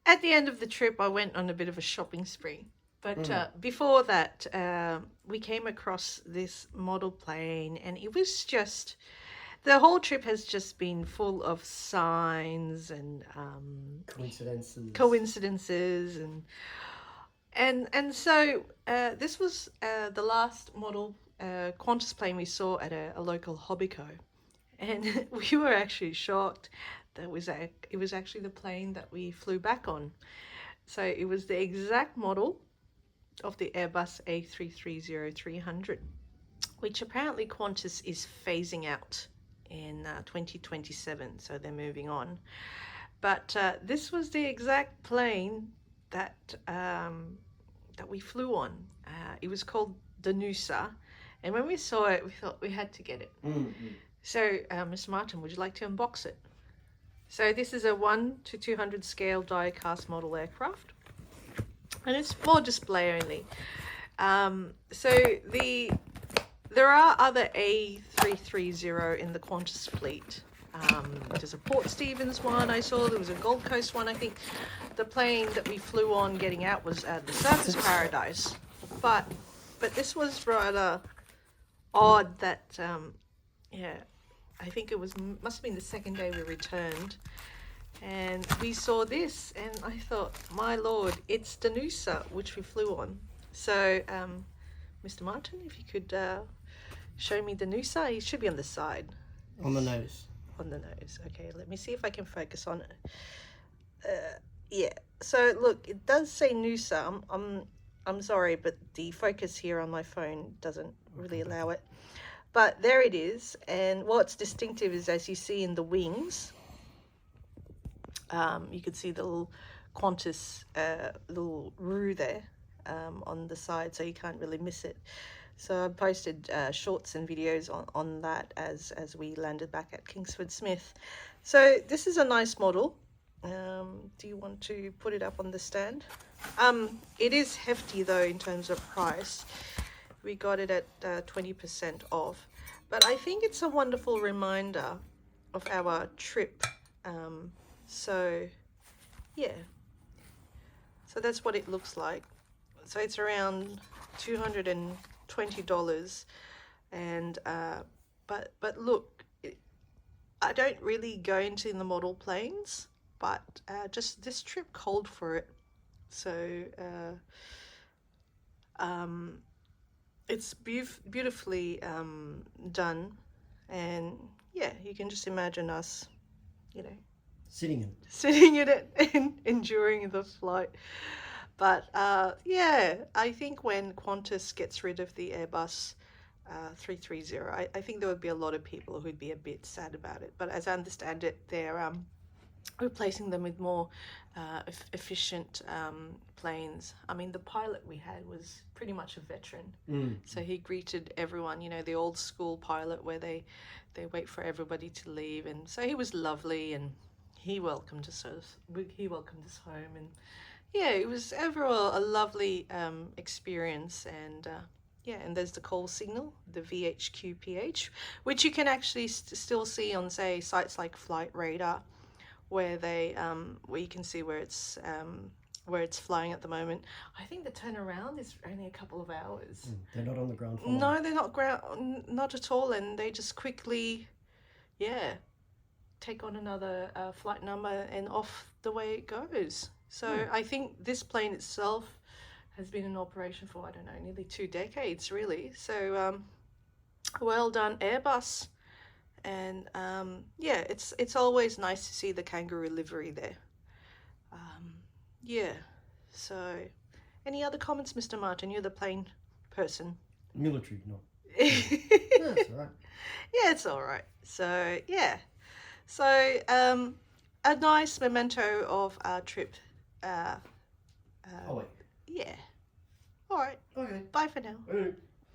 at the end of the trip, I went on a bit of a shopping spree. But before that, we came across this model plane, and it was just the whole trip has just been full of signs and coincidences, and so this was the last model Qantas plane we saw at a local Hobbico, and we were actually shocked that it was actually the plane that we flew back on. So it was the exact model of the Airbus A330-300, which apparently Qantas is phasing out in 2027, so they're moving on. But this was the exact plane that that we flew on. It was called the Noosa, and when we saw it, we thought we had to get it. So, Mr. Martin, would you like to unbox it? So this is a 1:200 scale die-cast model aircraft, and it's for display only. There are other A330 in the Qantas fleet. There's a Port Stephens one I saw. There was a Gold Coast one. I think the plane that we flew on getting out was the Surface Paradise. But this was rather odd that, I think it must have been the second day we returned. And we saw this, and I thought, my lord, it's the Noosa, which we flew on. So, Mr. Martin, if you could show me the Noosa. It should be on the side. On the nose. On the nose. Okay, let me see if I can focus on it. Yeah. So look, it does say Noosa. I'm sorry, but the focus here on my phone doesn't really allow it. But there it is, and what's distinctive is, as you see in the wings, you can see the little Qantas little roo there on the side, so you can't really miss it. So I posted shorts and videos on that as we landed back at Kingsford Smith. So this is a nice model. Do you want to put it up on the stand? It is hefty though in terms of price. We got it at 20% off. But I think it's a wonderful reminder of our trip. So yeah. So that's what it looks like. So it's around $220, and but look, I don't really go into the model planes, but just this trip called for it. So it's beautifully done, and yeah, you can just imagine us, Sitting in it and enduring the flight. But yeah, I think when Qantas gets rid of the Airbus 330, I think there would be a lot of people who'd be a bit sad about it. But as I understand it, they're replacing them with more efficient planes. I mean, the pilot we had was pretty much a veteran. So he greeted everyone, the old school pilot where they wait for everybody to leave. And so he was lovely, and he welcomed us home, and yeah, it was overall a lovely experience. And yeah, and there's the call signal, the VHQPH, which you can actually still see on, say, sites like Flight Radar, where you can see where it's flying at the moment. I think the turnaround is only a couple of hours. They're not on the ground for long. No, they're not at all, and they just quickly, take on another flight number, and off the way it goes. So I think this plane itself has been in operation for, I don't know, nearly 2 decades, really. So well done, Airbus. And yeah, it's always nice to see the kangaroo livery there. Yeah. So any other comments, Mr. Martin? You're the plane person. Military, no. That's all right. Yeah, it's all right. So yeah. So a nice memento of our trip. Oh wait. Yeah. All right. Okay. Bye for now. All right.